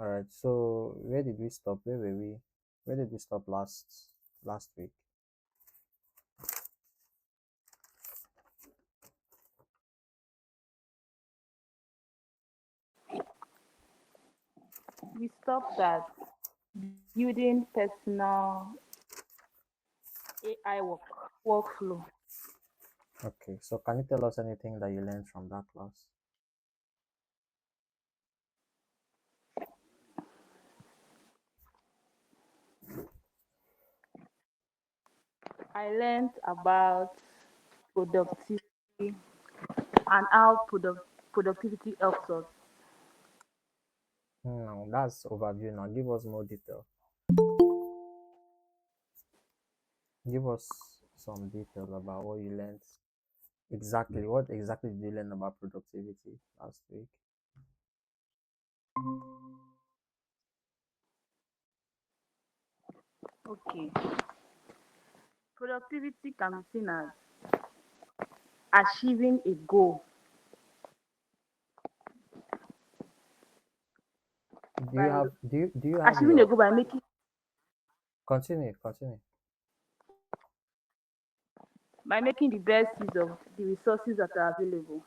All right. So where did we stop? Where were we? Where did we stop last week? We stopped at building personal AI workflow. Okay. So can you tell us anything that you learned from that class? I learned about productivity and how productivity helps us. No, that's overview. Now give us more detail. Give us some detail about what you learned. Exactly. What exactly did you learn about productivity last week? Okay. Productivity can be seen as achieving a goal, Do you by have do you have achieving a your goal by making continue? the best use of the resources that are available.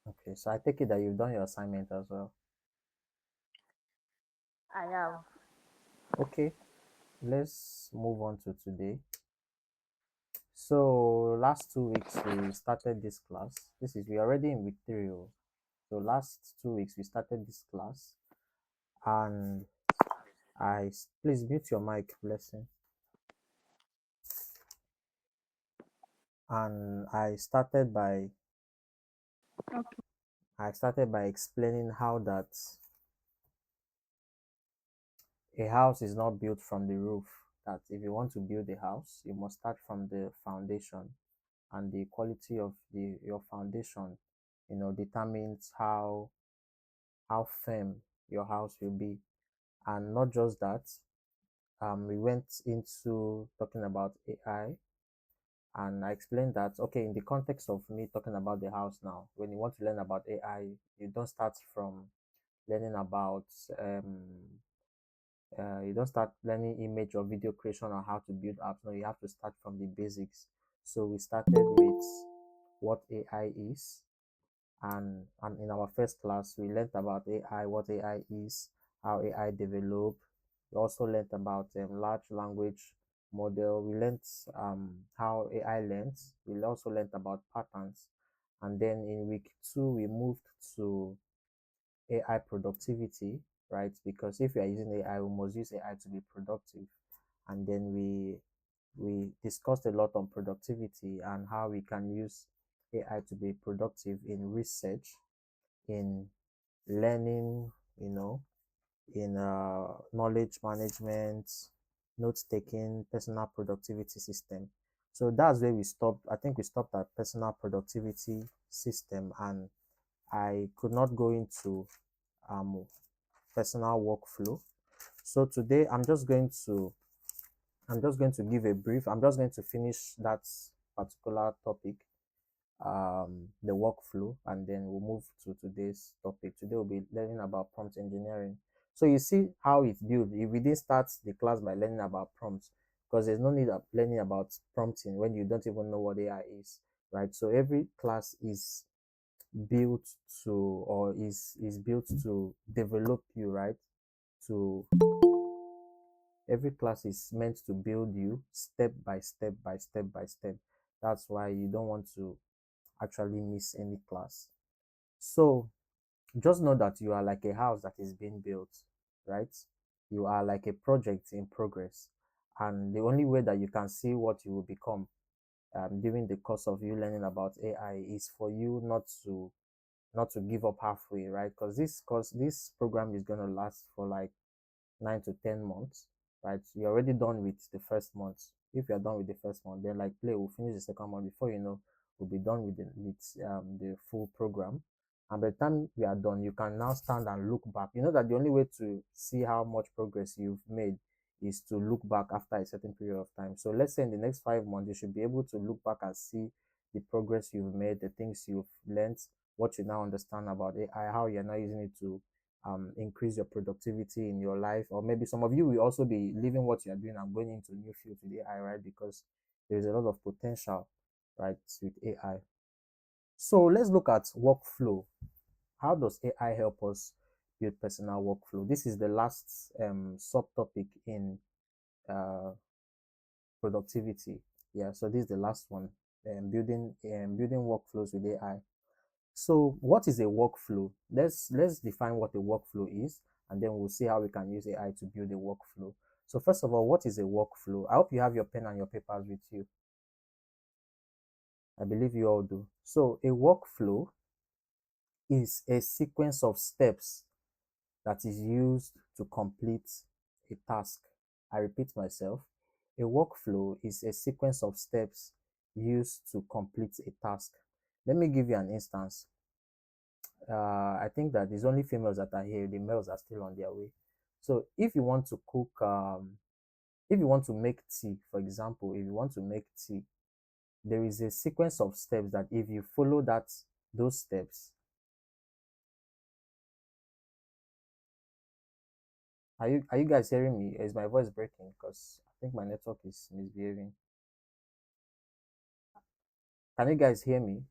Okay, so I take it that you've done your assignment as well. I have. Okay, let's move on to today. So last 2 weeks we started this class. We're already in week three. Oh. So last 2 weeks we started this class, and please mute your mic, blessing. And Okay. I started by explaining how that a house is not built from the roof. That if you want to build a house, you must start from the foundation, and the quality of your foundation, determines how firm your house will be. And not just that, we went into talking about AI, and I explained that okay, in the context of me talking about the house now, when you want to learn about AI, you don't start from learning about um, you don't start learning image or video creation or how to build apps. No, you have to start from the basics. So we started with what AI is, and in our first class we learned about AI, what AI is, how AI develop. We also learned about large language model. We learned how AI learns. We also learned about patterns, and then in week two we moved to AI productivity, right? Because if we are using AI, we must use AI to be productive. And then we discussed a lot on productivity and how we can use AI to be productive in research, in learning, in knowledge management, note taking, personal productivity system. So that's where we stopped. I think we stopped at personal productivity system, and I could not go into um, personal workflow. So today I'm just going to give a brief. I'm just going to finish that particular topic, the workflow, and then we'll move to today's topic. Today we'll be learning about prompt engineering. So you see how it's built. If we didn't start the class by learning about prompts, because there's no need of learning about prompting when you don't even know what AI is, right? So every class is built to or is built to develop you, right? To Every class is meant to build you step by step by step by step. That's why you don't want to actually miss any class. So just know that you are like a house that is being built, right? You are like a project in progress. And the only way that you can see what you will become during the course of you learning about AI is for you not to give up halfway, right? Because this program is going to last for like 9 to 10 months, right? You're already done with the first month. If you're done with the first month, then like play will finish the second month. Before you know, we'll be done with the full program. And by the time we are done, you can now stand and look back. You know that the only way to see how much progress you've made is to look back after a certain period of time. So let's say in the next 5 months, you should be able to look back and see the progress you've made, the things you've learned, what you now understand about AI, how you're now using it to increase your productivity in your life, or maybe some of you will also be leaving what you are doing and going into new fields with AI, right? Because there is a lot of potential, right, with AI. So let's look at workflow. How does AI help us build personal workflow? This is the last subtopic in uh, productivity. Yeah, so this is the last one, building workflows with AI. So what is a workflow? Let's define what a workflow is, and then we'll see how we can use AI to build a workflow. So first of all, what is a workflow? I hope you have your pen and your papers with you. I believe you all do. So a workflow is a sequence of steps that is used to complete a task. I repeat myself. A workflow is a sequence of steps used to complete a task. Let me give you an instance. I think that it's only females that are here. The males are still on their way. So if you want to cook, if you want to make tea, for example, if you want to make tea, there is a sequence of steps that if you follow those steps, are you guys hearing me? Is my voice breaking? Because I think my network is misbehaving. Can you guys hear me?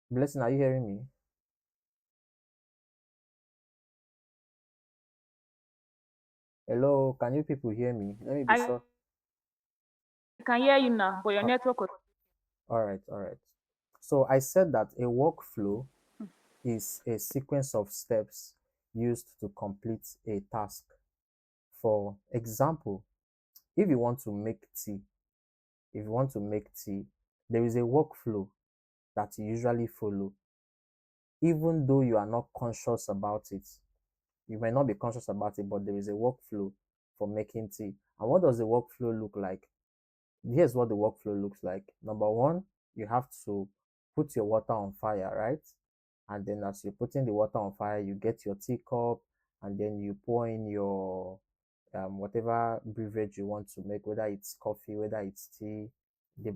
Blessing, are you hearing me? Hello, can you people hear me? Let me be I sure. can hear you now, but your Uh, network was. all right, all right. So I said that a workflow is a sequence of steps used to complete a task. For example, if you want to make tea, if you want to make tea, there is a workflow that you usually follow, even though you are not conscious about it. You may not be conscious about it, but there is a workflow for making tea. And what does the workflow look like? Here's what the workflow looks like. Number one, you have to put your water on fire, right? And then as you're putting the water on fire, you get your teacup, and then you pour in your whatever beverage you want to make, whether it's coffee, whether it's tea,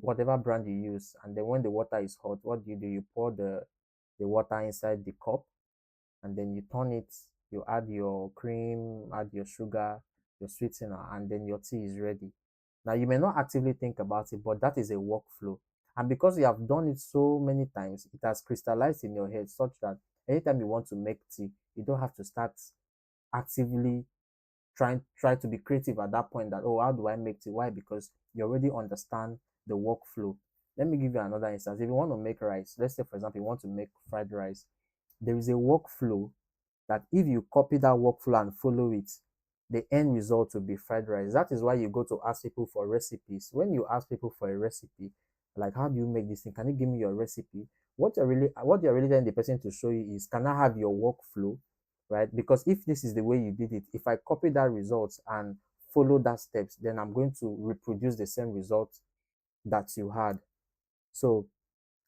whatever brand you use. And then when the water is hot, what do? You pour the water inside the cup, and then you turn it, you add your cream, add your sugar, your sweetener, and then your tea is ready. Now, you may not actively think about it, but that is a workflow. And because you have done it so many times, it has crystallized in your head such that anytime you want to make tea, you don't have to start actively try to be creative at that point that, oh, how do I make tea? Why? Because you already understand the workflow. Let me give you another instance. If you want to make rice, let's say for example, you want to make fried rice, there is a workflow that if you copy that workflow and follow it, the end result will be fried rice. That is why you go to ask people for recipes. When you ask people for a recipe, like how do you make this thing? Can you give me your recipe? What you're really telling the person to show you is, can I have your workflow? Right? Because if this is the way you did it, if I copy that result and follow that steps, then I'm going to reproduce the same result that you had. So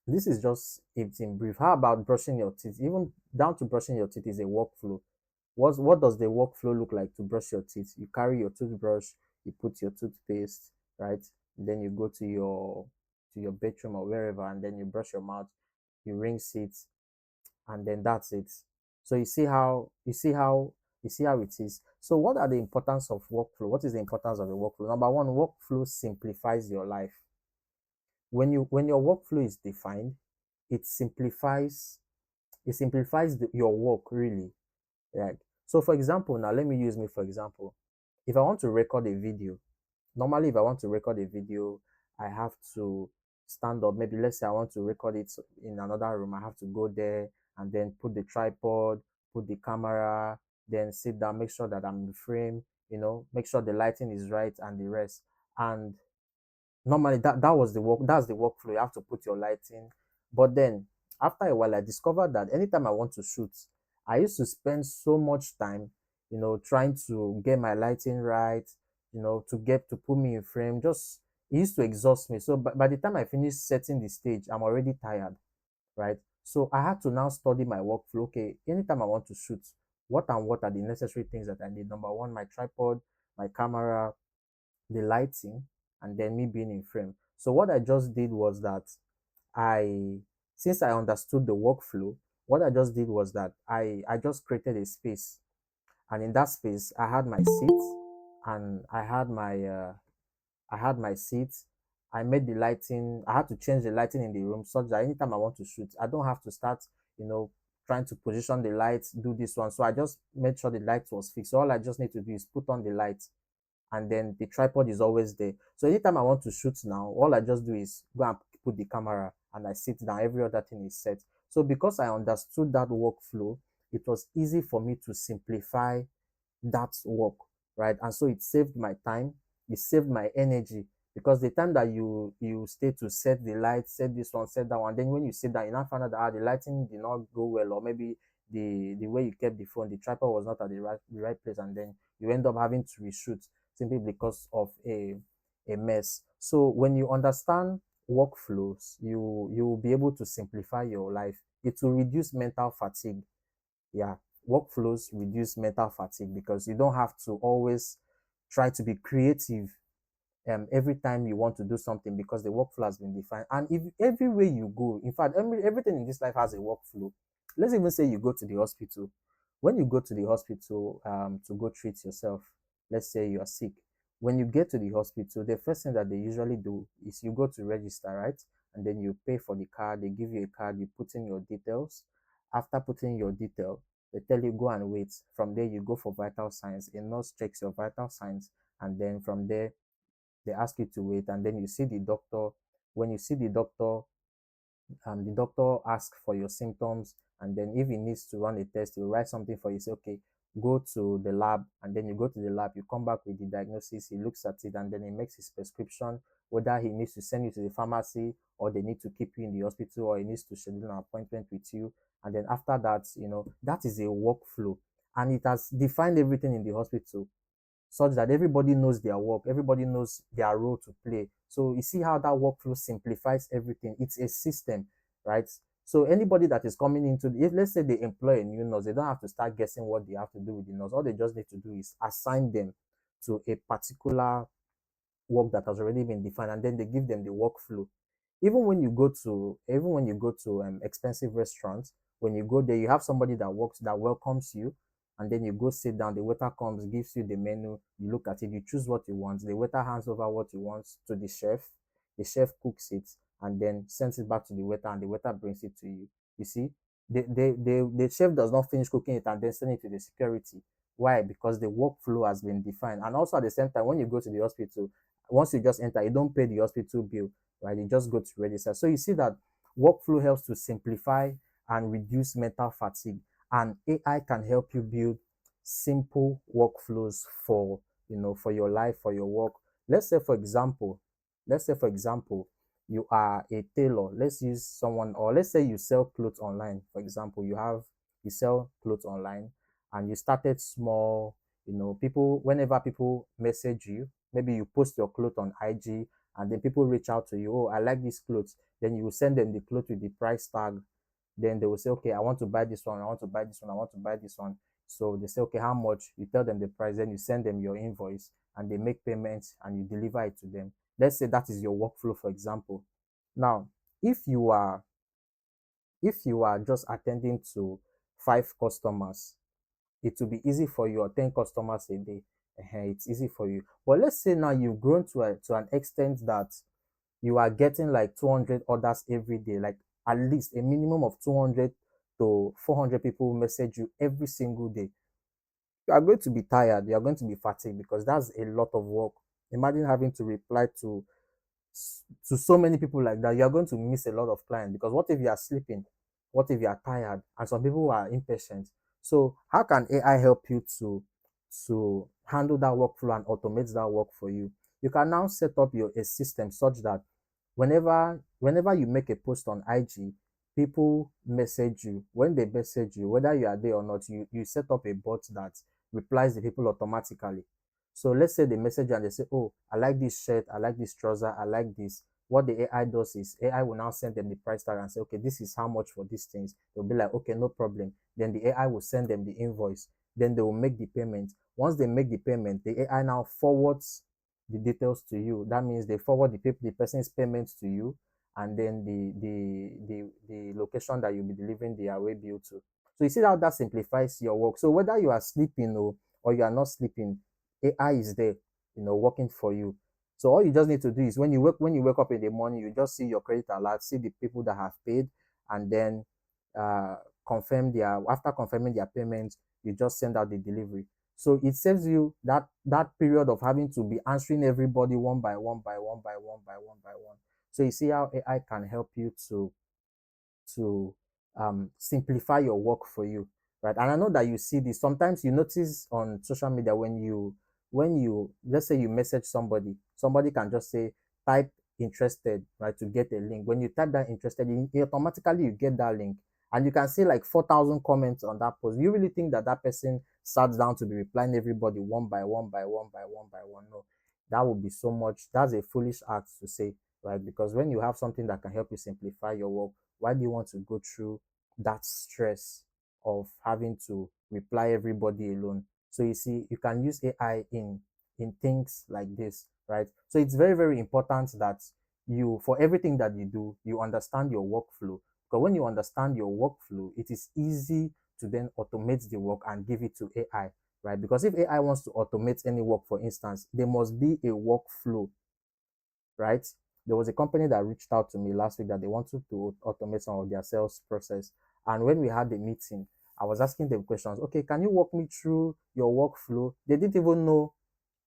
this is just it in brief. How about brushing your teeth? Even down to brushing your teeth is a workflow. What does the workflow look like to brush your teeth? You carry your toothbrush, you put your toothpaste, right? Then you go to your bedroom or wherever, and then you brush your mouth, you rinse it, and then that's it. So you see how it is. So what are the importance of workflow? What is the importance of a workflow? Number one, workflow simplifies your life. When your workflow is defined, it simplifies your work really, right? So for example, now let me use me for example. If I want to record a video, normally if I want to record a video, I have to stand up. Maybe let's say I want to record it in another room. I have to go there and then put the tripod, put the camera, then sit down, make sure that I'm in the frame, make sure the lighting is right and the rest. And normally that's the workflow. You have to put your lighting. But then after a while I discovered that anytime I want to shoot, I used to spend so much time, trying to get my lighting right, to put me in frame. Just it used to exhaust me. So by the time I finished setting the stage, I'm already tired, right? So I had to now study my workflow. Okay, anytime I want to shoot, what are the necessary things that I need? Number one, my tripod, my camera, the lighting, and then me being in frame. So what I just did was that I Since I understood the workflow, what I just did was that I just created a space, and in that space I had my seat, and I had my seat. I made the lighting. I had to change the lighting in the room such that anytime I want to shoot, I don't have to start, you know, trying to position the lights, do this one. So I just made sure the light was fixed. So all I just need to do is put on the light, and then the tripod is always there. So anytime I want to shoot now, all I just do is go and put the camera, and I sit down. Every other thing is set. So because I understood that workflow, it was easy for me to simplify that work, right? And so it saved my time, it saved my energy, because the time that you stay to set the light, set this one, set that one, then when you sit down, you now find out that the lighting did not go well, or maybe the way you kept the phone, the tripod was not at the right place, and then you end up having to reshoot simply because of a mess. So when you understand workflows, you will be able to simplify your life. It will reduce mental fatigue. Yeah, workflows reduce mental fatigue because you don't have to always try to be creative every time you want to do something, because the workflow has been defined. And if everywhere you go, in fact, everything in this life has a workflow. Let's even say you go to the hospital. When you go to the hospital to go treat yourself, let's say you are sick. When you get to the hospital, the first thing that they usually do is you go to register, right? And then you pay for the card. They give you a card. You put in your details. After putting your detail, they tell you go and wait. From there, you go for vital signs. A nurse checks your vital signs, and then from there they ask you to wait, and then you see the doctor. When you see the doctor asks for your symptoms, and then if he needs to run a test, he'll write something for you. Say, okay, go to the lab, and then you go to the lab, you come back with the diagnosis, he looks at it, and then he makes his prescription, whether he needs to send you to the pharmacy, or they need to keep you in the hospital, or he needs to schedule an appointment with you. And then after that, that is a workflow, and it has defined everything in the hospital such that everybody knows their work, everybody knows their role to play. So you see how that workflow simplifies everything. It's a system, right? So anybody that is coming into if let's say they employ a new nurse, they don't have to start guessing what they have to do with the nurse. All they just need to do is assign them to a particular work that has already been defined, and then they give them the workflow. Even when you go to expensive restaurants, when you go there, you have somebody that welcomes you, and then you go sit down. The waiter comes, gives you the menu, you look at it, you choose what you want. The waiter hands over what you want to the chef. The chef cooks it, and then sends it back to the waiter, and the waiter brings it to you. You see, the chef does not finish cooking it and then send it to the security. Why? Because the workflow has been defined. And also at the same time, when you go to the hospital, once you just enter, you don't pay the hospital bill, right? You just go to register. So you see that workflow helps to simplify and reduce mental fatigue, and AI can help you build simple workflows for your life, for your work. Let's say for example, you are a tailor. Let's use someone, or let's say you sell clothes online. For example, you sell clothes online, and you started small. People whenever people message you, maybe you post your clothes on IG, and then people reach out to you. Oh, I like these clothes. Then you send them the clothes with the price tag. Then they will say, okay, I want to buy this one, I want to buy this one, I want to buy this one. So they say, okay, how much? You tell them the price, then you send them your invoice, and they make payments, and you deliver it to them. Let's say that is your workflow, for example. Now, if you are if you are just attending to 5 customers, it will be easy for you, or 10 customers a day. It's easy for you. But let's say now you've grown to an extent that you are getting like 200 orders every day, like at least a minimum of 200 to 400 people message you every single day. You are going to be tired, you are going to be fatigued, because that's a lot of work. Imagine having to reply to so many people like that. You are going to miss a lot of clients, because what if you are sleeping? What if you are tired? And some people are impatient. So how can AI help you to handle that workflow and automate that work for you? You can now set up a system such that whenever you make a post on IG, people message you. When they message you, whether you are there or not, you set up a bot that replies the people automatically. So let's say they message you and they say, oh, I like this shirt, I like this trouser, I like this. What the AI does is AI will now send them the price tag and say, okay, this is how much for these things. They'll be like, okay, no problem. Then the AI will send them the invoice. Then they will make the payment. Once they make the payment, the AI now forwards the details to you. That means they forward the person's payments to you, and then the location that you'll be delivering the away bill to. So you see how that simplifies your work. So whether you are sleeping or you are not sleeping, AI is there, working for you. So all you just need to do is when you wake up in the morning, you just see your credit alert, see the people that have paid, and then uh, after confirming their payments, you just send out the delivery. So it saves you that period of having to be answering everybody one by one by one by one by one by one. So you see how AI can help you to simplify your work for you, right? And I know that you see this. Sometimes you notice on social media when you let's say you message somebody can just say type interested, right, to get a link. When you type that interested, automatically you get that link, and you can see like 4,000 comments on that post. You really think that that person sat down to be replying everybody one by one by one by one by one? No, that would be so much. That's a foolish act to say, right? Because when you have something that can help you simplify your work, why do you want to go through that stress of having to reply everybody alone? So you see, you can use AI in things like this, right? So it's very, very important that for everything that you do, you understand your workflow. Because when you understand your workflow, it is easy to then automate the work and give it to AI, right? Because if AI wants to automate any work, for instance, there must be a workflow, right? There was a company that reached out to me last week that they wanted to automate some of their sales process. And when we had the meeting, I was asking them questions. Okay, can you walk me through your workflow? They didn't even know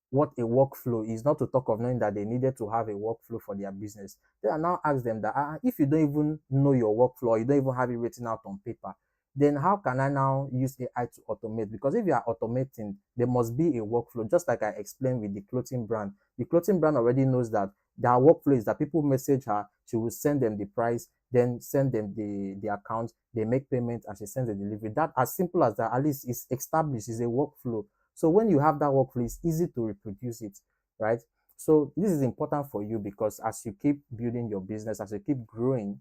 what a workflow is, not to talk of knowing that they needed to have a workflow for their business. Then I now ask them that if you don't even know your workflow, you don't even have it written out on paper, then how can I now use AI to automate? Because if you are automating, there must be a workflow, just like I explained with the clothing brand. The clothing brand already knows that their workflow is that people message her, she will send them the price, then send them the account, they make payment, and she sends the delivery. That, as simple as that, at least is established, is a workflow. So when you have that workflow, it's easy to reproduce it, right? So this is important for you because as you keep building your business, as you keep growing,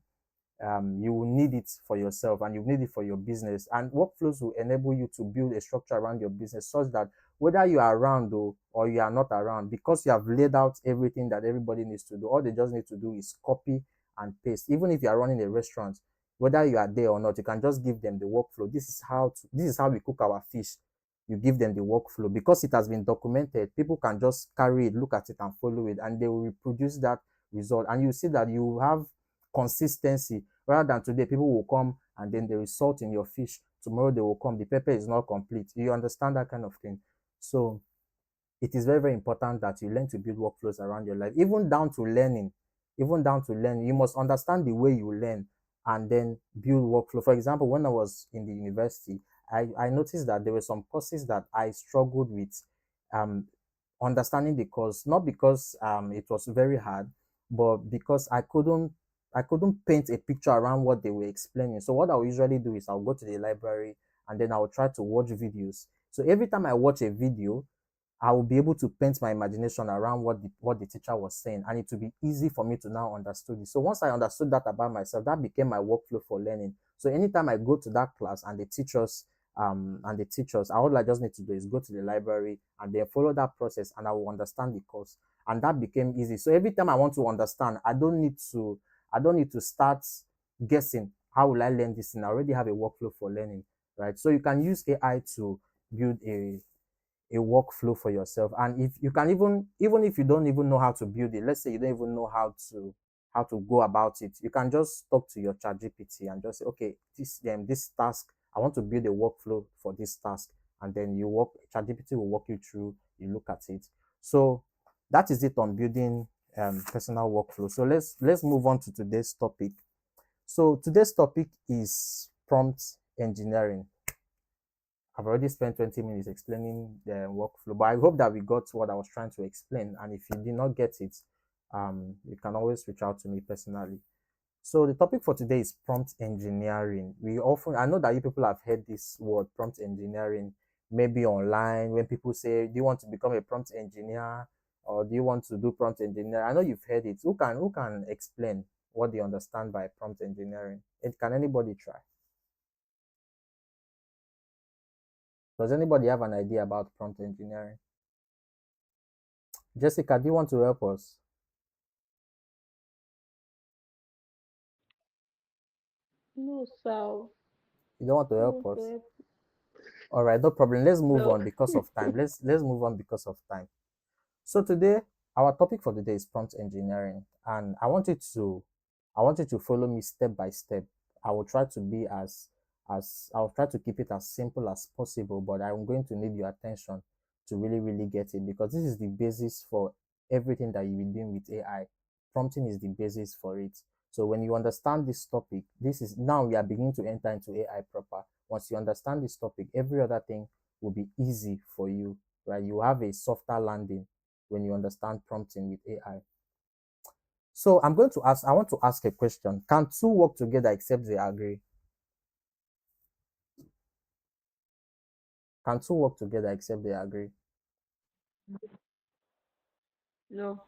you will need it for yourself and you need it for your business. And workflows will enable you to build a structure around your business such that whether you are around or you are not around, because you have laid out everything that everybody needs to do, all they just need to do is copy and paste. Even if you are running a restaurant, whether you are there or not, you can just give them the workflow. This is how we cook our fish. You give them the workflow because it has been documented. People can just carry it, look at it, and follow it, and they will reproduce that result. And you see that you have consistency rather than today people will come and then there is salt in your fish, tomorrow they will come, the pepper is not complete. You understand that kind of thing? So it is very, very important that you learn to build workflows around your life, even down to learning. You must understand the way you learn and then build workflow. For example, when I was in the university, I noticed that there were some courses that I struggled with um, understanding the course, not because it was very hard, but because I couldn't paint a picture around what they were explaining. So what I will usually do is I'll go to the library and then I'll try to watch videos. So every time I watch a video, I will be able to paint my imagination around what the teacher was saying, and it will be easy for me to now understand it. So once I understood that about myself, that became my workflow for learning. So anytime I go to that class and the teachers, all I just need to do is go to the library and then follow that process, and I will understand the course, and that became easy. So every time I want to understand, I don't need to start guessing how will I learn this thing. I already have a workflow for learning, right? So you can use AI to build a workflow for yourself. And if you can even if you don't even know how to build it, let's say you don't even know how to go about it, you can just talk to your chat GPT and just say, okay, this task, I want to build a workflow for this task. And then chat GPT will walk you through, you look at it. So that is it on building personal workflow. So let's move on to today's topic. So today's topic is prompt engineering. I've already spent 20 minutes explaining the workflow, but I hope that we got what I was trying to explain. And if you did not get it, you can always reach out to me personally. So the topic for today is prompt engineering. I know that you people have heard this word prompt engineering, maybe online when people say, do you want to become a prompt engineer or do you want to do prompt engineer? I know you've heard it. Who can explain what they understand by prompt engineering? Can anybody try? Does anybody have an idea about prompt engineering? Jessica, do you want to help us? No, sir. You don't want to No, help us? sir. All right, no problem. Let's move No. on because of time. Let's move on because of time. So today, our topic for today is prompt engineering, and I want you to follow me step by step. I will try to be as I will try to keep it as simple as possible, but I'm going to need your attention to really get it because this is the basis for everything that you'll be doing with AI. Prompting is the basis for it. So when you understand this topic, this is now we are beginning to enter into AI proper. Once you understand this topic, every other thing will be easy for you, right? You have a softer landing when you understand prompting with AI. So I want to ask a question. Can two work together except they agree? Can two work together except they agree? No.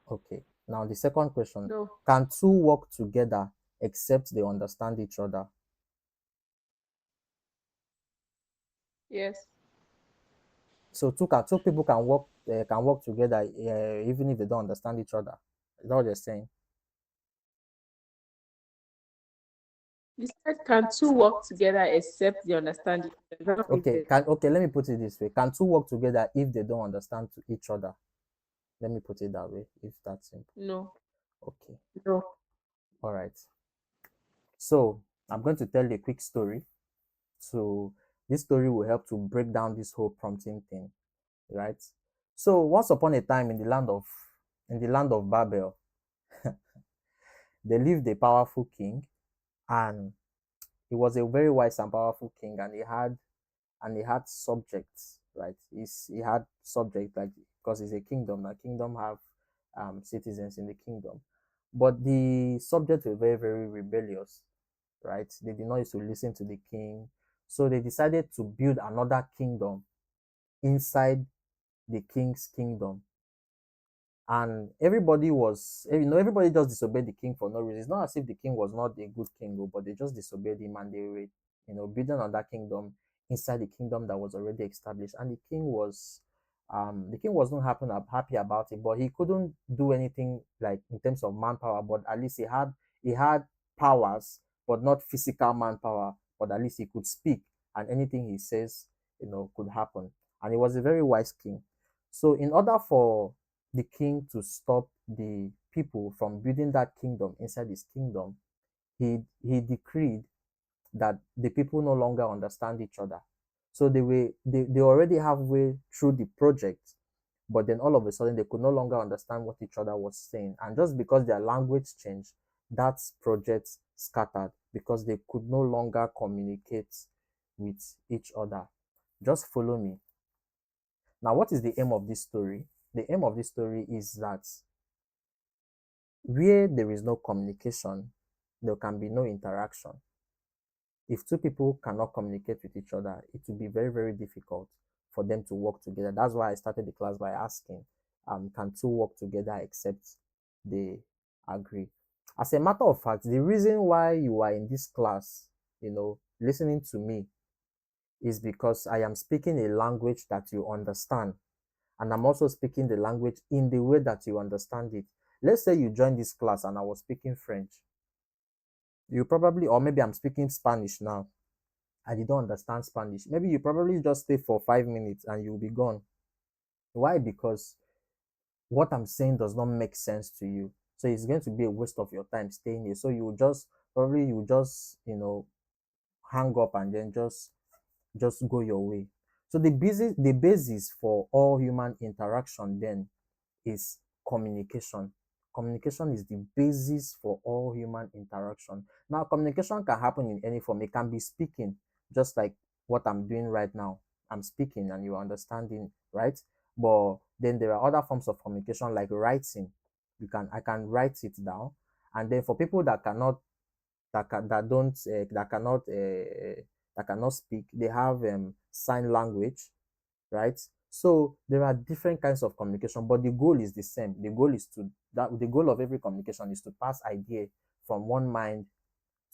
Okay. Now the second question. No. Can two work together except they understand each other? Yes. So two people can work together even if they don't understand each other. Is that what you're saying? You said can two work together except they understand each other? Is that what you Okay. said? Okay, let me put it this way. Can two work together if they don't understand to each other? Let me put it that way, if that's simple. No. Okay. No. All right. So I'm going to tell you a quick story. So this story will help to break down this whole prompting thing, right? So once upon a time in the land of Babel, there lived a powerful king, and he was a very wise and powerful king, and he had subjects, right? He had subjects like because it's a kingdom. A kingdom have citizens in the kingdom, but the subjects were very rebellious, right? They did not used to listen to the king. So they decided to build another kingdom inside the king's kingdom. And everybody just disobeyed the king for no reason. It's not as if the king was not a good king, but they just disobeyed him and they were, building another kingdom inside the kingdom that was already established. And the king was not happy about it, but he couldn't do anything like in terms of manpower. But at least he had powers, but not physical manpower. But at least he could speak, and anything he says, could happen. And he was a very wise king. So in order for the king to stop the people from building that kingdom inside his kingdom, he decreed that the people no longer understand each other. So they already halfway through the project, but then all of a sudden they could no longer understand what each other was saying. And just because their language changed, that project scattered because they could no longer communicate with each other. Just follow me. Now, what is the aim of this story? The aim of this story is that where there is no communication, there can be no interaction. If two people cannot communicate with each other, it will be very difficult for them to work together. That's why I started the class by asking, can two work together except they agree? As a matter of fact, the reason why you are in this class, listening to me, is because I am speaking a language that you understand, and I'm also speaking the language in the way that you understand it. Let's say you join this class and I was speaking French. You probably, or maybe I'm speaking Spanish now and you don't understand Spanish. Maybe you probably just stay for 5 minutes and you'll be gone. Why? Because what I'm saying does not make sense to you. So it's going to be a waste of your time staying here. So you just, hang up and then just go your way. So the basis for all human interaction then is communication. Communication is the basis for all human interaction. Now, communication can happen in any form. It can be speaking, just like what I'm doing right now. I'm speaking and you're understanding, right? But then there are other forms of communication like writing. I can write it down. And then for people that cannot that can, that don't that cannot speak, they have sign language, right? So there are different kinds of communication, but the goal is the same. The goal of every communication is to pass idea from one mind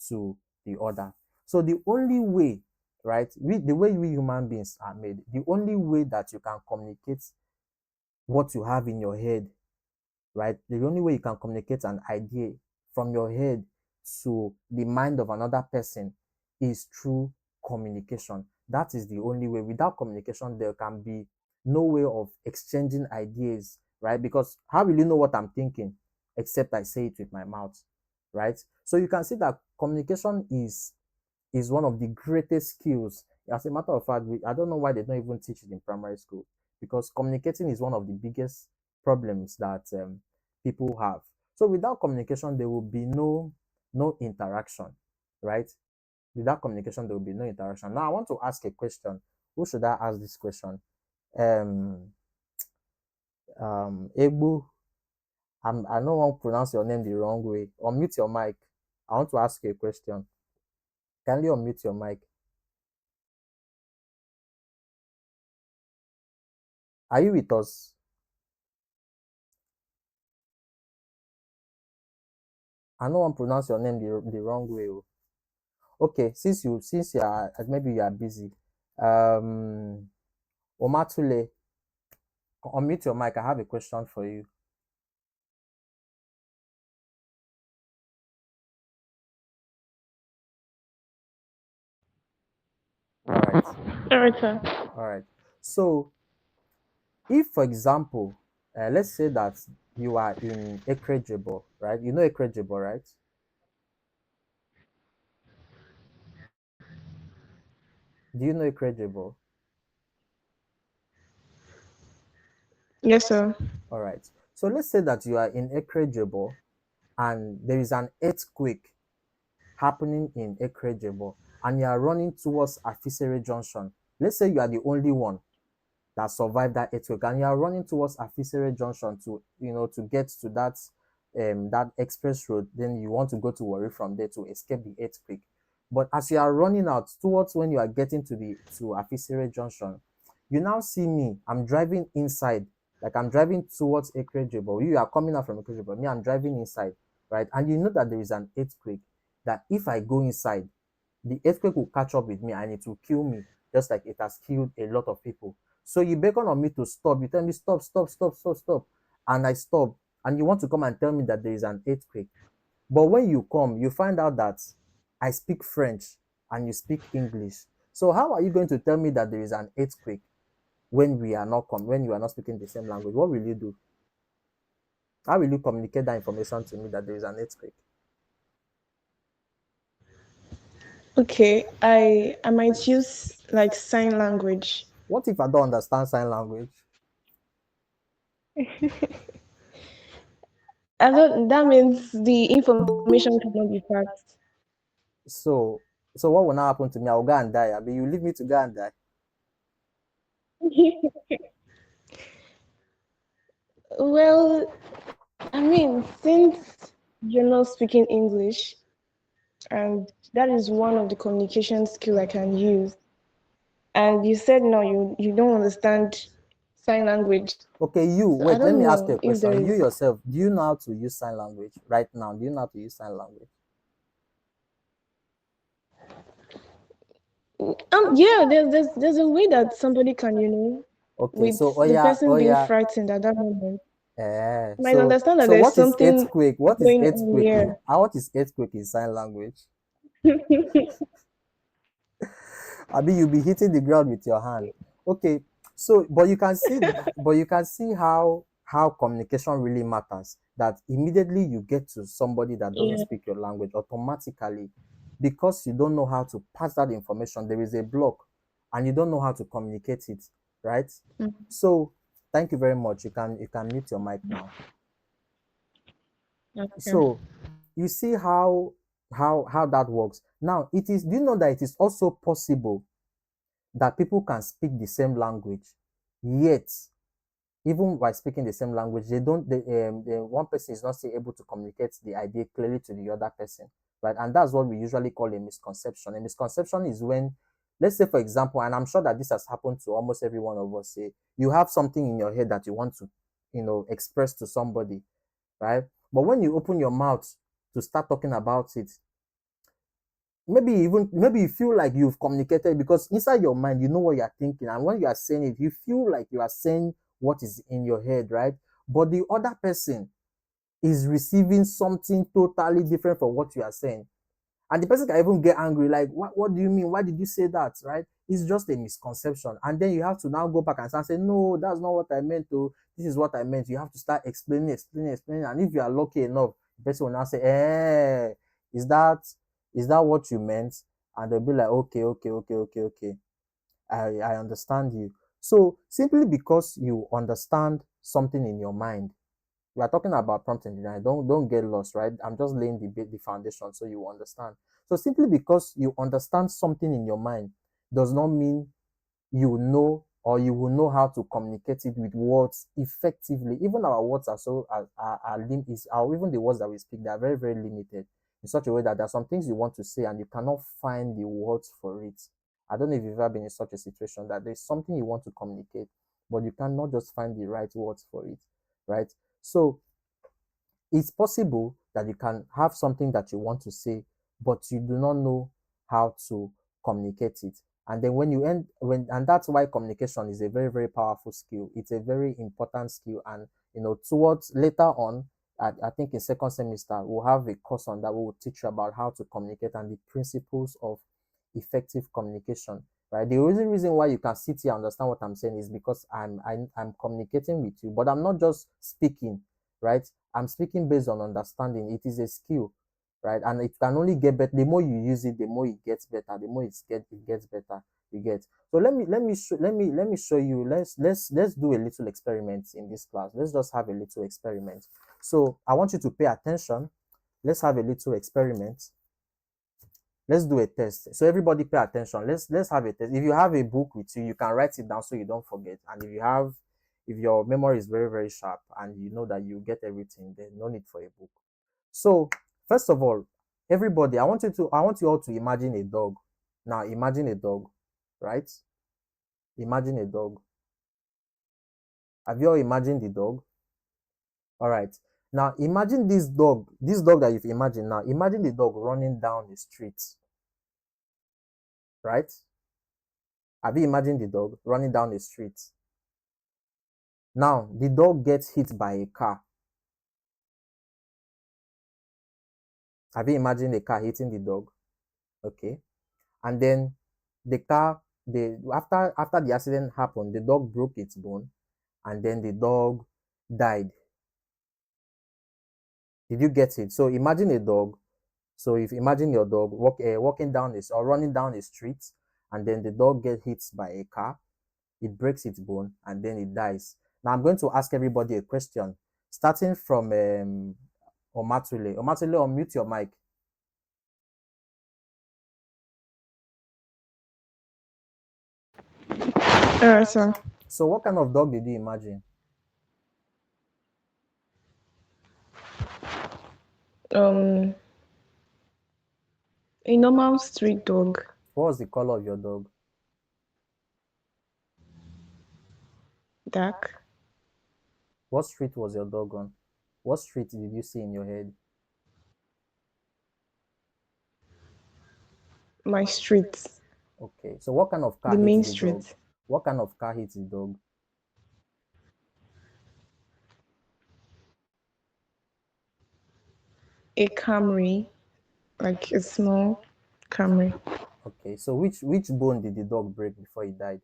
to the other. So the only way, right, the way we human beings are made, the only way that you can communicate what you have in your head, right? The only way you can communicate an idea from your head to the mind of another person is through communication. That is the only way. Without communication, there can be no way of exchanging ideas, right? Because how will you know what I'm thinking except I say it with my mouth, right? So you can see that communication is one of the greatest skills. As a matter of fact, I don't know why they don't even teach it in primary school, because communicating is one of the biggest problems that people have. So without communication, there will be no interaction, right? Without communication, there will be no interaction. Now, I want to ask a question. Who should I ask this question? Um, Egbu, I don't want to pronounce your name the wrong way. Unmute your mic. I want to ask you a question. Can you unmute your mic? Are you with us? I don't want to pronounce your name the wrong way. Oh. Okay, since you are maybe you are busy. Omatule, unmute your mic. I have a question for you. All right. All right, sir. All right. So, if for example, let's say that you are in Ekrejebo, right? You know Ekrejebo, right? Do you know Ekrejebo? Yes, sir. All right. So let's say that you are in Ekrejebo and there is an earthquake happening in Ekrejebo and you are running towards Afisere Junction. Let's say you are the only one that survived that earthquake and you are running towards Afisere Junction to to get to that express road. Then you want to go to Warri from there to escape the earthquake. But as you are running out towards when you are getting to Afisere Junction, you now see me. I'm driving inside, like I'm driving towards Ekrejebo. You are coming out from Ekrejebo. Me, I'm driving inside, right? And you know that there is an earthquake. That if I go inside, the earthquake will catch up with me and it will kill me, just like it has killed a lot of people. So you beckon on me to stop. You tell me stop, stop, stop, stop, stop, and I stop. And you want to come and tell me that there is an earthquake. But when you come, you find out that I speak French and you speak English. So how are you going to tell me that there is an earthquake when when you are not speaking the same language? What will you do? How will you communicate that information to me that there is an earthquake? Okay, I might use like sign language. What if I don't understand sign language? I don't, that means the information cannot be faxed. So so what will now happen to me? I will go and die. I mean, you leave me to go and die. Well, I mean, since you're not speaking English, and that is one of the communication skill I can use, and you said no, you don't understand sign language. Okay, you So I wait. Let don't me ask you know a if there question. You is. yourself, do you know how to use sign language right now? Do you know how to use sign language? Yeah, there's a way that somebody can, Okay, so with the person oh being yeah. frightened at that moment, might So understand that so there's what is something earthquake? What is going on earthquake? here. What is earthquake in sign language? I mean, you'll be hitting the ground with your hand. Okay, so but you can see how communication really matters. That immediately you get to somebody that doesn't Yeah. speak your language, automatically, because you don't know how to pass that information, there is a block, and you don't know how to communicate it, right? Mm. So, thank you very much. You can mute your mic now. Okay. So, you see how that works. Now, it is. Do you know that it is also possible that people can speak the same language, yet even by speaking the same language, they don't. The one person is not still able to communicate the idea clearly to the other person, right? And that's what we usually call a misconception. A misconception is when, let's say, for example, and I'm sure that this has happened to almost every one of us. Say you have something in your head that you want to, express to somebody, right? But when you open your mouth to start talking about it, maybe you feel like you've communicated because inside your mind you know what you're thinking, and when you are saying it you feel like you are saying what is in your head, right? But the other person is receiving something totally different from what you are saying. And the person can even get angry, like, what do you mean? Why did you say that? Right? It's just a misconception. And then you have to now go back and say, no, that's not what I meant to. This is what I meant. You have to start explaining. And if you are lucky enough, the person will now say, is that what you meant? And they'll be like, okay. I understand you. So simply because you understand something in your mind, we are talking about prompt engineering. Don't get lost, right? I'm just laying the foundation so you understand. So simply because you understand something in your mind does not mean you know or you will know how to communicate it with words effectively. Even our words are so are even the words that we speak, they are very, very limited in such a way that there are some things you want to say and you cannot find the words for it. I don't know if you've ever been in such a situation that there's something you want to communicate, but you cannot just find the right words for it, right? So it's possible that you can have something that you want to say, but you do not know how to communicate it. And then and that's why communication is a very, very powerful skill. It's a very important skill. And towards later on, I think in second semester, we'll have a course on that. We will teach you about how to communicate and the principles of effective communication. Right. The only reason why you can sit here and understand what I'm saying is because I'm communicating with you, but I'm not just speaking, right? I'm speaking based on understanding. It is a skill, right? And it can only get better. The more you use it, the more it gets better. The more it gets better. You get. So let me show you. Let's do a little experiment in this class. Let's just have a little experiment. So I want you to pay attention. Let's have a little experiment. Let's do a test. So everybody pay attention. Let's have a test. If you have a book with you, you can write it down so you don't forget. And if your memory is very, very sharp and you know that you get everything, then no need for a book. So first of all, everybody, I want you all to imagine a dog. Now imagine a dog, right? Imagine a dog. Have you all imagined the dog? All right. Now imagine this dog that you've imagined. Now imagine the dog running down the street, right? Have you imagined the dog running down the street? Now the dog gets hit by a car. Have you imagined a car hitting the dog? Okay. And then the car, after the accident happened, the dog broke its bone, and then the dog died. Did you get it? So imagine a dog. So if imagine your dog walking down this or running down the street, and then the dog gets hit by a car, it breaks its bone, and then it dies. Now I'm going to ask everybody a question, starting from Omatule. Omatule, unmute your mic. Sir. So what kind of dog did you imagine? A normal street dog. What was the color of your dog? Dark. What street was your dog on? What street did you see in your head? My street. Okay. So what kind of car The hit main the dog? street. What kind of car hit the dog? A Camry. Like a small Camry. Okay. So which bone did the dog break before he died?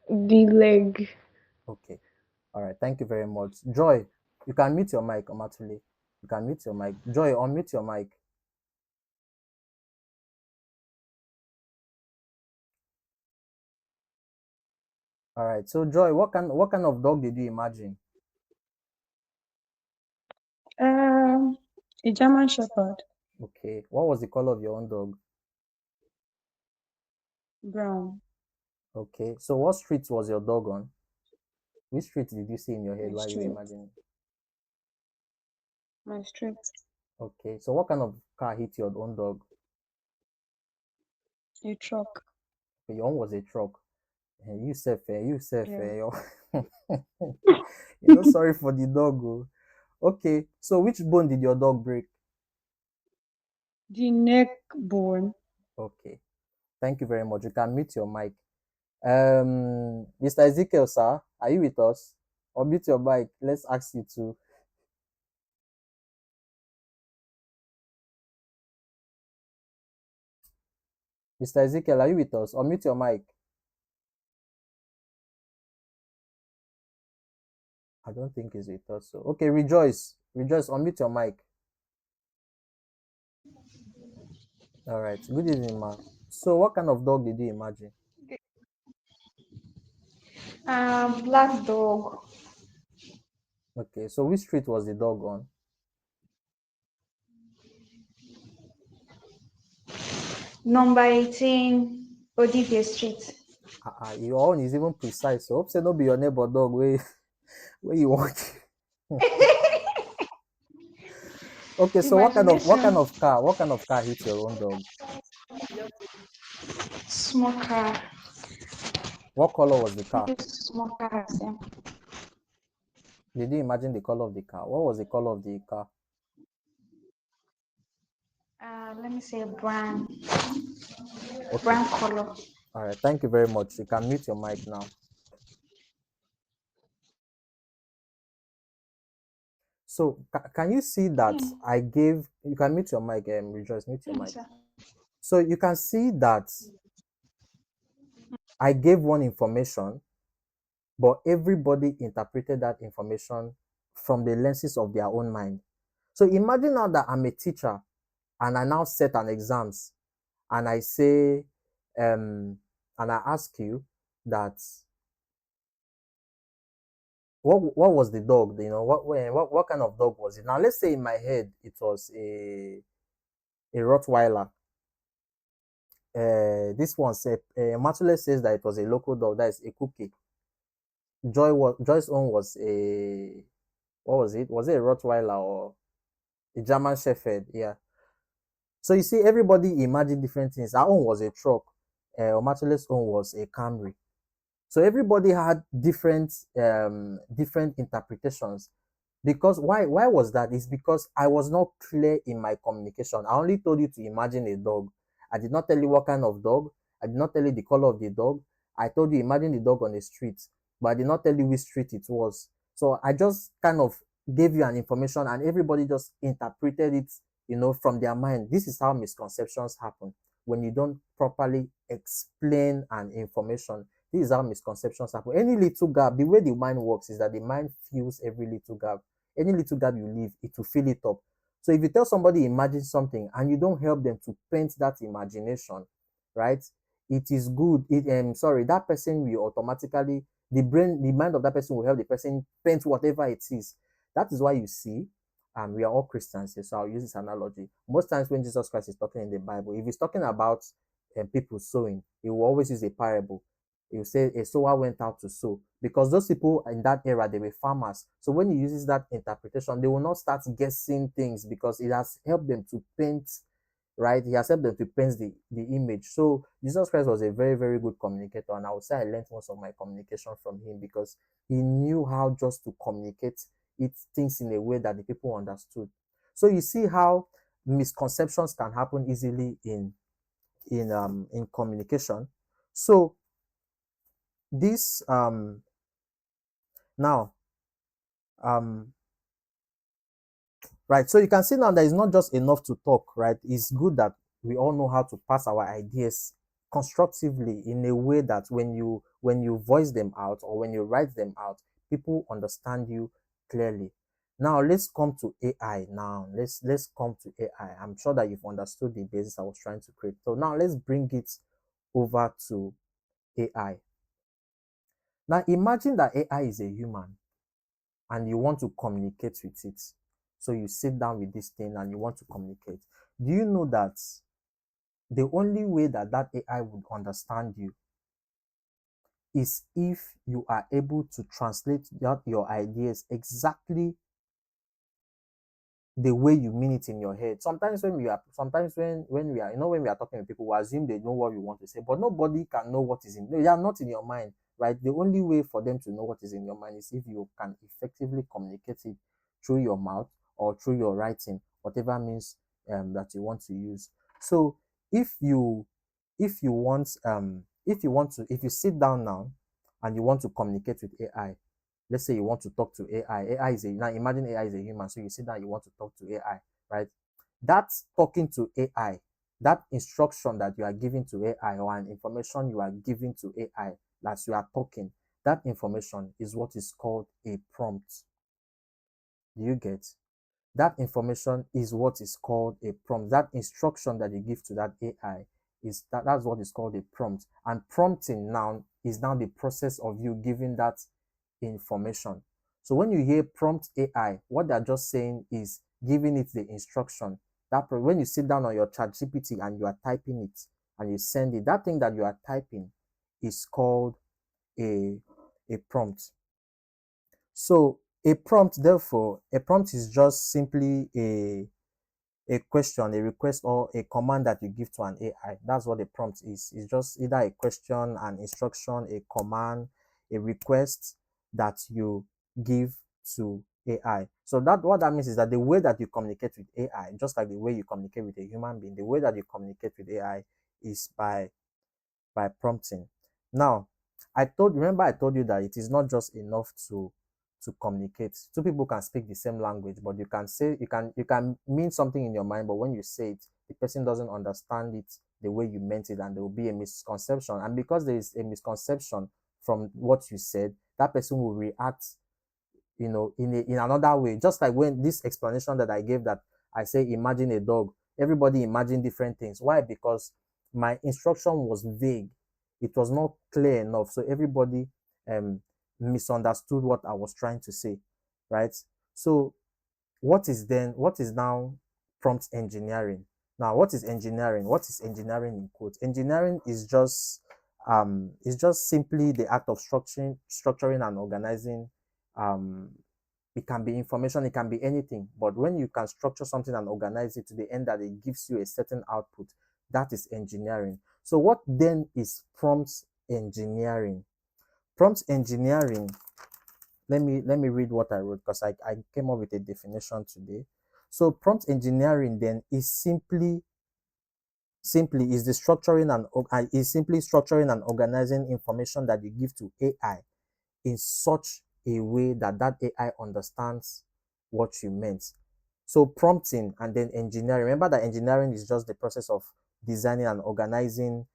The leg. Okay. All right. Thank you very much. Joy, you can mute your mic, Omatule. You can mute your mic. Joy, unmute your mic. All right. So Joy, what kind of dog did you imagine? A German Shepherd. Okay. What was the color of your own dog? Brown. Okay. So what street was your dog on? Which street did you see in your head My while you were street. imagining? My street. Okay. So what kind of car hit your own dog? A truck. Okay, your own was a truck. You said fair. You said Yeah. fair. Sorry for the dog. Oh. Okay. So which bone did your dog break? The neck bone. Okay. Thank you very much. You can mute your mic. Mr. Ezekiel, sir, are you with us? Or mute your mic. Let's ask you to. Mr. Ezekiel, are you with us? Or mute your mic. I don't think he's with us. So okay, rejoice. Rejoice, unmute your mic. All right. Good evening, ma. So what kind of dog did you imagine? Black dog. Okay, so which street was the dog on? Number 18, Odivie Street. Your own is even precise. So hope say no be your neighbor dog where you want. Okay, so Imagination. what kind of car hit your own dog? Small car. What color was the car? Small car. Yeah. Did you imagine the color of the car? What was the color of the car? Let me say brown. Okay. Brown color. All right. Thank you very much. You can mute your mic now. So can you see that I gave? You can mute your mic. Rejoice, mute your mic. Sir. So you can see that I gave one information, but everybody interpreted that information from the lenses of their own mind. So imagine now that I'm a teacher and I now set an exams and I say, and I ask you that what was the dog? You know, what kind of dog was it? Now let's say in my head it was a Rottweiler. This one said Matule says that it was a local dog, that is a cookie. Joy's own was a, what was it? Was it a Rottweiler or a German Shepherd? Yeah. So you see, everybody imagined different things. Our own was a truck. Omatule's own was a Camry. So everybody had different interpretations. Because why was that? It's because I was not clear in my communication. I only told you to imagine a dog. I did not tell you what kind of dog. I did not tell you the color of the dog. I told you imagine the dog on the street, but I did not tell you which street it was. So I just kind of gave you an information and everybody just interpreted it, from their mind. This is how misconceptions happen when you don't properly explain an information. This is how misconceptions happen. Any little gap, the way the mind works is that the mind fills every little gap. Any little gap you leave, it will fill it up. So if you tell somebody imagine something and you don't help them to paint that imagination, right? It is good. That person will automatically, the mind of that person will help the person paint whatever it is. That is why you see, we are all Christians here, so I'll use this analogy. Most times when Jesus Christ is talking in the Bible, if he's talking about people sowing, he will always use a parable. He will say a sower went out to sow, because those people in that era, they were farmers. So when he uses that interpretation, they will not start guessing things because it has helped them to paint, right? He has helped them to paint the image. So Jesus Christ was a very, very good communicator, and I would say I learned most of my communication from him because he knew how just to communicate things in a way that the people understood. So you see how misconceptions can happen easily in communication. So this now right, so you can see now that it's not just enough to talk, right? It's good that we all know how to pass our ideas constructively in a way that when you voice them out or when you write them out, people understand you clearly. Now let's come to AI. Now let's come to AI. I'm sure that you've understood the basis I was trying to create. So now let's bring it over to AI. Now imagine that AI is a human and you want to communicate with it. So you sit down with this thing and you want to communicate. Do you know that the only way that AI would understand you is if you are able to translate your ideas exactly the way you mean it in your head. Sometimes when we are when we are talking with people, we assume they know what we want to say, but nobody can know what is in, they are not in your mind, right? The only way for them to know what is in your mind is if you can effectively communicate it through your mouth or through your writing, whatever means that you want to use. So if you if you want if you sit down now and you want to communicate with AI, let's say you want to talk to AI is a, now imagine AI is a human, so you sit down, you want to talk to AI, right? That's talking to AI, that instruction that you are giving to AI, or an information you are giving to AI as you are talking, that information is what is called a prompt. Do you get? That information is what is called a prompt. That instruction that you give to that AI that's what is called a prompt. And prompting now is now the process of you giving that information. So when you hear prompt AI, what they're just saying is giving it the instruction. That when you sit down on your chat GPT and you are typing it and you send it, that thing that you are typing is called a prompt. So a prompt is just simply a question, a request, or a command that you give to an AI. That's what a prompt is. It's just either a question, an instruction, a command, a request that you give to AI. So that what that means is that the way that you communicate with AI, just like the way you communicate with a human being, the way that you communicate with AI is by prompting. Now, remember I told you that it is not just enough to communicate. Two people can speak the same language, but you can mean something in your mind, but when you say it, the person doesn't understand it the way you meant it, and there will be a misconception. And because there is a misconception from what you said, that person will react, in another way. Just like when this explanation that I gave, that I say imagine a dog, everybody imagine different things. Why? Because my instruction was vague, it was not clear enough, so everybody um misunderstood what I was trying to say, right? So what is now prompt engineering? Now, what is engineering? What is engineering in quotes? Engineering is just simply the act of structuring and organizing. It can be information, it can be anything, but when you can structure something and organize it to the end that it gives you a certain output, that is engineering. So what then is prompt engineering? Prompt engineering, let me read what I wrote, because I came up with a definition today. So prompt engineering then is simply is the structuring and is simply structuring and organizing information that you give to AI in such a way that that AI understands what you meant. So prompting and then engineering. Remember that engineering is just the process of designing and organizing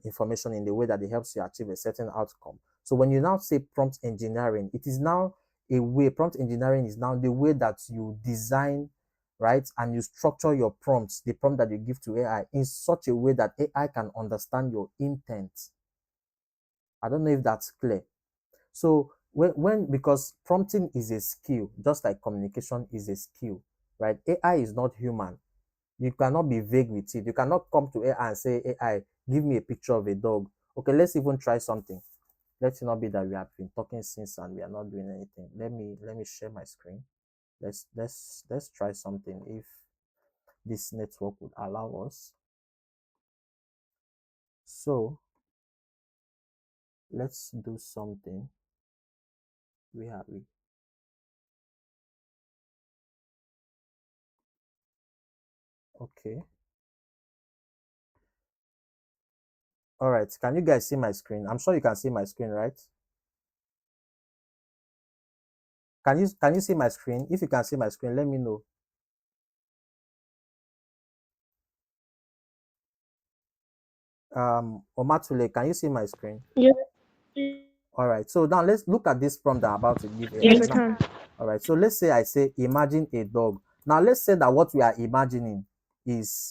information in the way that it helps you achieve a certain outcome. So when you now say prompt engineering, it is now a way, prompt engineering is now the way that you design, right, and you structure your prompts, the prompt that you give to AI, in such a way that AI can understand your intent. I don't know if that's clear. So because prompting is a skill, just like communication is a skill, right? AI is not human. You cannot be vague with it. You cannot come to AI and say, AI, give me a picture of a dog. Okay, let's even try something. Let's not be that we have been talking since and we are not doing anything. Let me share my screen. Let's try something if this network would allow us. So let's do something. We okay. All right. Can you guys see my screen? I'm sure you can see my screen, right? Can you see my screen? If you can see my screen, let me know. Omatule, can you see my screen? Yes, All right. So now let's look at this prompt I'm about to give yes, AI. I Now, can. all right. So let's say I say imagine a dog. Now let's say that what we are imagining is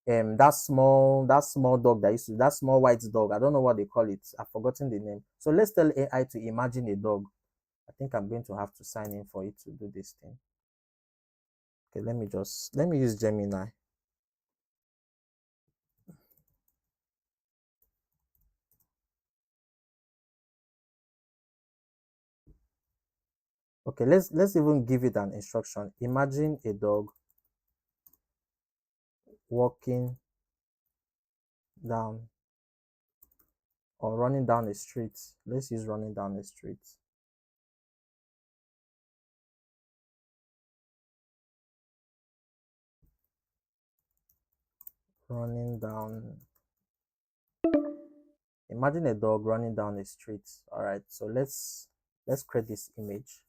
that small dog that small white dog. I don't know what they call it. I've forgotten the name. So let's tell AI to imagine a dog. I think I'm going to have to sign in for it to do this thing. Okay, let me use Gemini. Okay, let's even give it an instruction. Imagine a dog walking down or running down the street. Let's use running down the street. Running down Imagine a dog running down a street. All right, so let's create this image.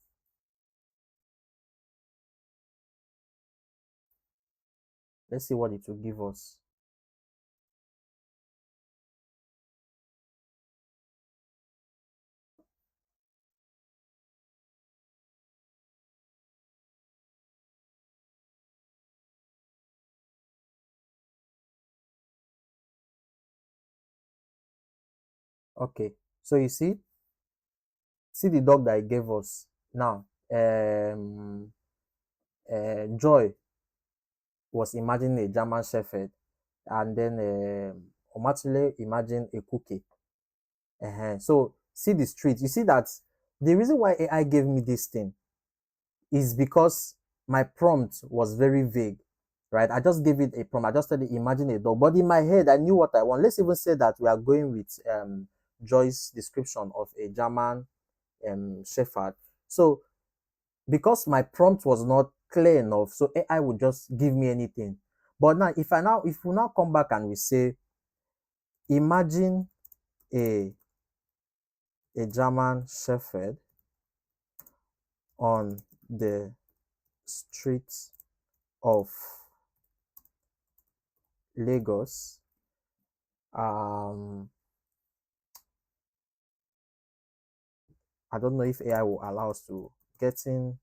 Let's see what it will give us. Okay, so you see the dog that it gave us now. Joy was imagining a German Shepherd, and then Omatule imagined a cookie. So see the street. You see that the reason why AI gave me this thing is because my prompt was very vague, right? I just gave it a prompt. I just said imagine a dog, but in my head I knew what I want. Let's even say that we are going with Joy's description of a German Shepherd. So because my prompt was not clear enough, so AI would just give me anything. But now, if we now come back and we say, imagine a German Shepherd on the streets of Lagos, I don't know if AI will allow us to getting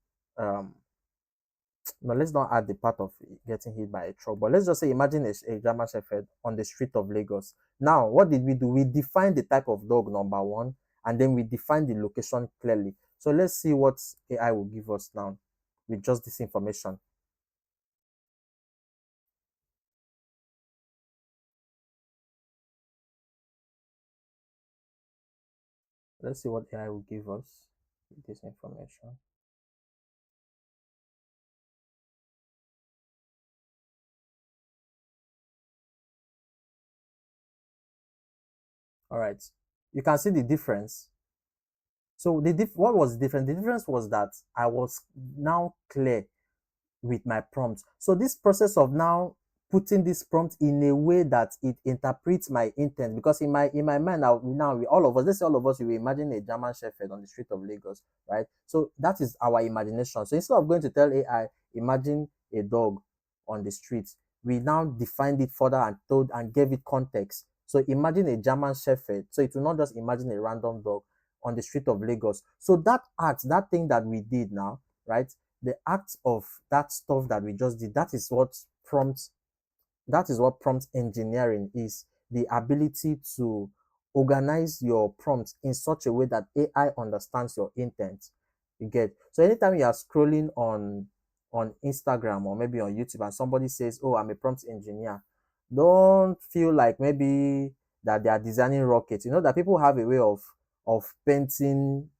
no, let's not add the part of getting hit by a truck, but let's just say imagine a German Shepherd on the street of Lagos. Now, what did we do? We defined the type of dog, number one, and then we defined the location clearly. So let's see what AI will give us now with just this information. Let's see what AI will give us with this information. All right, you can see the difference. So what was the difference? The difference was that I was now clear with my prompt. So this process of now putting this prompt in a way that it interprets my intent, because in my mind now we all of us, let's say all of us, we will imagine a German Shepherd on the street of Lagos, right? So that is our imagination. So instead of going to tell AI imagine a dog on the street, we now defined it further and told and gave it context. So imagine a German Shepherd. So it will not just imagine a random dog on the street of Lagos. So that act, that thing that we did now, right? The act of that stuff that we just did, that is what prompt engineering is. The ability to organize your prompts in such a way that AI understands your intent. You get? So anytime you are scrolling on Instagram or maybe on YouTube and somebody says, oh, I'm a prompt engineer, don't feel like maybe that they are designing rockets. You know that people have a way of painting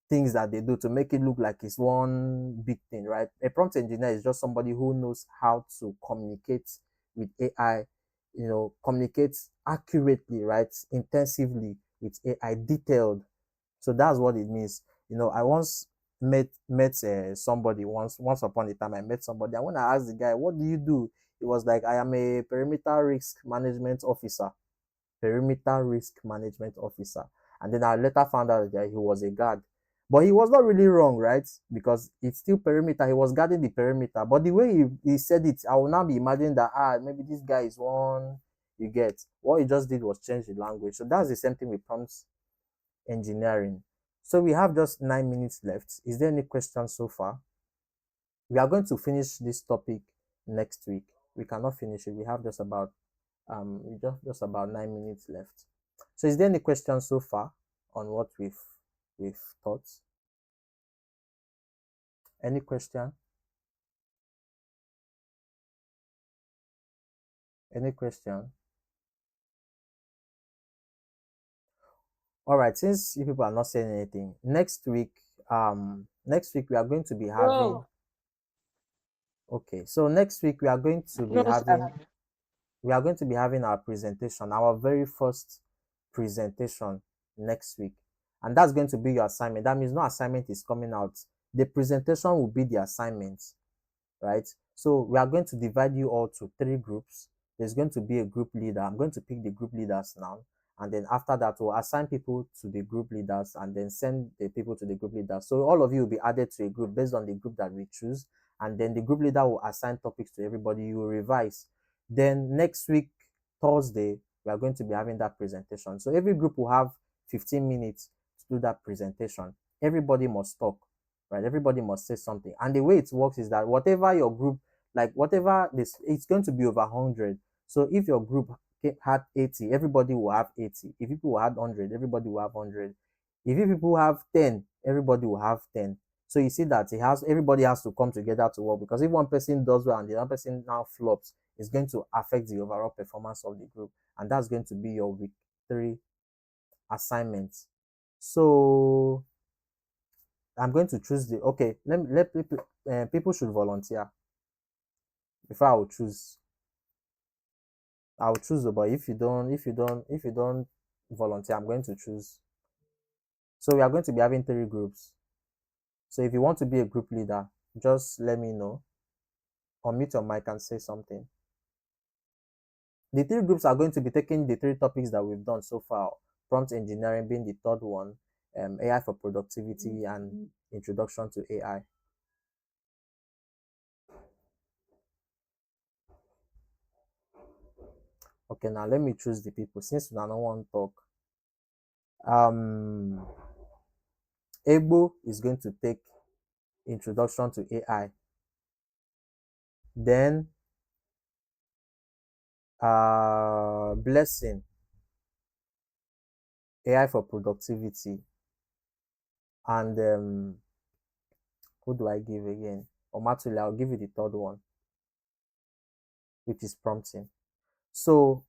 things that they do to make it look like it's one big thing, right? A prompt engineer is just somebody who knows how to communicate with AI, communicate accurately, right? Intensively with AI, detailed. So that's what it means. I once met somebody once upon a time. I met somebody, and when I asked the guy, "What do you do?" He was like, "I am a perimeter risk management officer." Perimeter risk management officer. And then I later found out that he was a guard. But he was not really wrong, right? Because it's still perimeter. He was guarding the perimeter. But the way he said it, I will now be imagining that, maybe this guy is one, you get. What he just did was change the language. So that's the same thing with prompts engineering. So we have just 9 minutes left. Is there any questions so far? We are going to finish this topic next week. We cannot finish it. We have just about 9 minutes left. So is there any questions so far on what we've taught? Any question? Any question? All right, since you people are not saying anything, next week we are going to be having okay, so next week we are going to be No, sir. having our presentation, our very first presentation next week. And that's going to be your assignment. That means no assignment is coming out. The presentation will be the assignment, right? So we are going to divide you all to 3 groups. there's going to be a group leader. I'm going to pick the group leaders now, and then after that we'll assign people to the group leaders and then send the people to the group leaders. So all of you will be added to a group based on the group that we choose, and then the group leader will assign topics to everybody. You will revise. Then next week, Thursday, we are going to be having that presentation. So every group will have 15 minutes to do that presentation. Everybody must talk, right? Everybody must say something. And the way it works is that whatever your group, like whatever this, it's going to be over 100. So if your group had 80, everybody will have 80. If people had 100, everybody will have 100. If you people have 10, everybody will have 10. So you see that everybody has to come together to work, because if one person does well and the other person now flops, it's going to affect the overall performance of the group. And that's going to be your week 3 assignments. So I'm going to choose the, okay, let people, people should volunteer before I will choose. I'll choose, but if you don't volunteer, I'm going to choose. So we are going to be having 3 groups. So if you want to be a group leader, just let me know. Unmute your mic and say something. The 3 groups are going to be taking the 3 topics that we've done so far. Prompt engineering being the third one, AI for productivity, and introduction to AI. Okay, now let me choose the people since we don't want to talk. Egbo is going to take introduction to AI. Then Blessing, AI for productivity. And who do I give again? Omatule, I'll give you the third one, which is prompting. So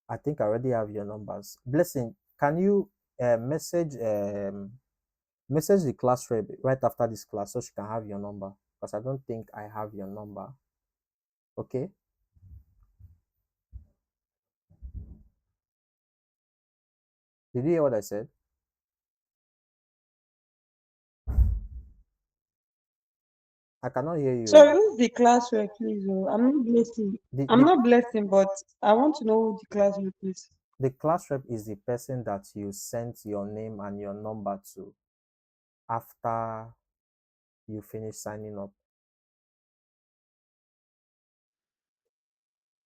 I think I already have your numbers. Blessing, can you message the class rep right after this class so she can have your number? Because I don't think I have your number. Okay. Did you hear what I said? I cannot hear you. So who's the class rep, please? I'm not blessing. I'm not blessing, but I want to know who the class rep is. The class rep is the person that you sent your name and your number to after you finish signing up.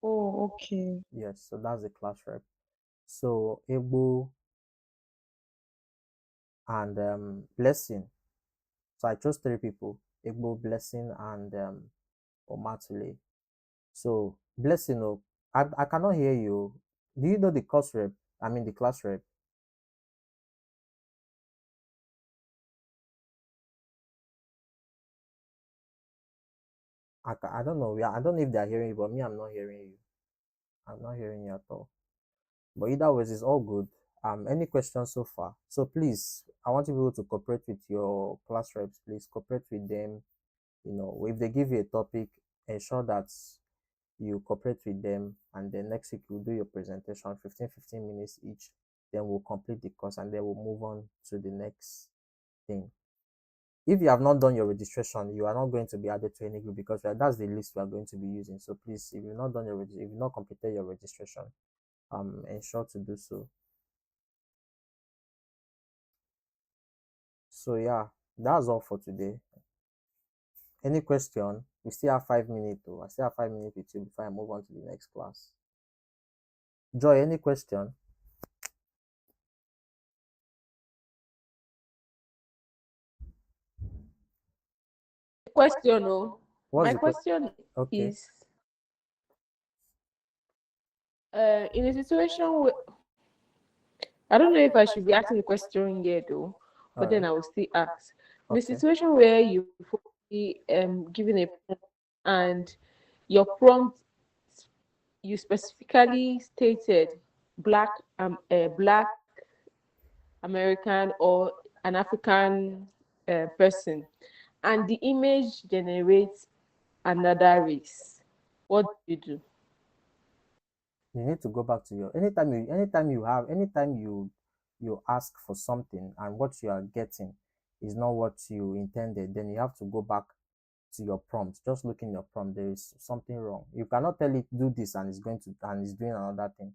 Oh, okay. Yes, so that's the class rep. So Egbo and Blessing. So I chose 3 people: Egbo, Blessing, and Omatule. So Blessing, oh, I cannot hear you. Do you know the course rep? I mean the class rep. I don't know. I don't know if they're hearing you, but me, I'm not hearing you. I'm not hearing you at all. But either ways, it's all good. Any questions so far? So please, I want you people to cooperate with your class reps. Please cooperate with them. You know, if they give you a topic, ensure that you cooperate with them, and then next week we'll do your presentation, 15 minutes each. Then we'll complete the course, and then we'll move on to the next thing. If you have not done your registration, you are not going to be added to any group, because that's the list we are going to be using. So please, if you've not done if you've not completed your registration, ensure to do so. So yeah, that's all for today. Any question? We still have 5 minutes though. I still have 5 minutes with you before I move on to the next class. Joy, any question? Question, oh. What's My the question Okay. is, in a situation where I don't know if I should be asking the question here though, but then I will still ask. In a Okay. situation where you be given a prompt and your prompt you specifically stated black American or an African person, and the image generates another race, what do you do? You need to go back to your anytime you ask for something and what you are getting is not what you intended, then you have to go back to your prompt. Just look in your prompt. There is something wrong. You cannot tell it do this and it's doing another thing.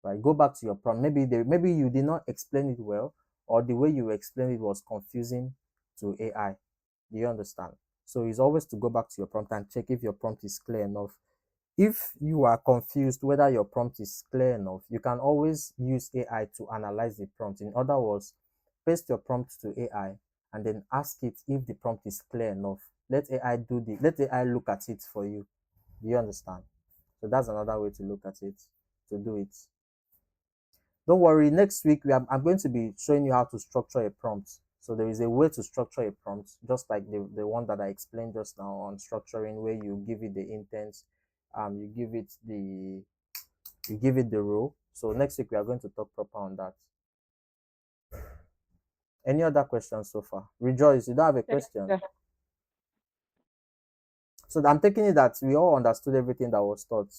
Right? Go back to your prompt. Maybe you did not explain it well, or the way you explained it was confusing to AI. Do you understand? So it's always to go back to your prompt and check if your prompt is clear enough. If you are confused whether your prompt is clear enough, you can always use AI to analyze the prompt. In other words, paste your prompt to AI and then ask it if the prompt is clear enough. Let AI look at it for you. Do you understand? So that's another way to look at it, to do it. Don't worry, next week I'm going to be showing you how to structure a prompt. So there is a way to structure a prompt, just like the one that I explained just now on structuring, where you give it the intent, you give it the role. So next week we are going to talk proper on that. Any other questions so far? Rejoice, you don't have a question? Yeah. So I'm taking it that we all understood everything that was taught.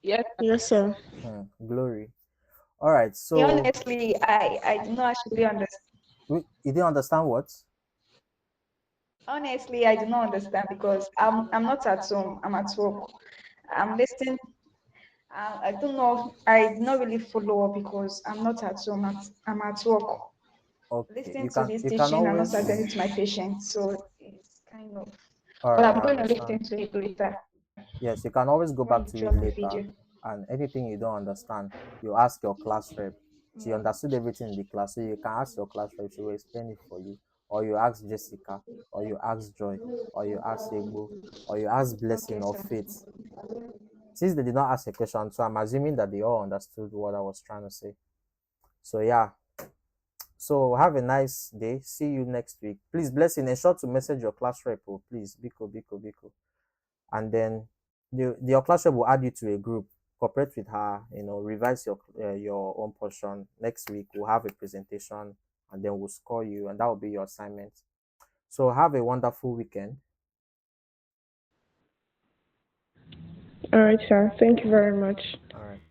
Yes. Yes, sir. Glory. All right. So Yeah, honestly, I do not actually understand. you didn't understand what? Honestly, I do not understand because I'm not at home. I'm at work. I'm listening. I don't know. I did not really follow up because I'm not at home. I'm at work. Okay, Listening to this you can teaching and always. also attending to my patients. So it's kind of. All But right, I'm I going to understand. listen to it later Yes, you can always go when back you to it drop the later, video. and anything you don't understand, you ask your class rep. She Yeah. understood everything in the class, so you can ask your class rep. She will explain it for you, or you ask Jessica, or you ask Joy, or you ask Egbo, or you ask Blessing Okay, or sir. Faith. Since they did not ask a question, so I'm assuming that they all understood what I was trying to say. So yeah. So have a nice day. See you next week. Please, Blessing, ensure to message your class rep, oh, please. Biko. And then your class rep will add you to a group. Cooperate with her. Revise your own portion. Next week we'll have a presentation, and then we'll score you, and that will be your assignment. So have a wonderful weekend. All right, sir. Thank you very much. All right.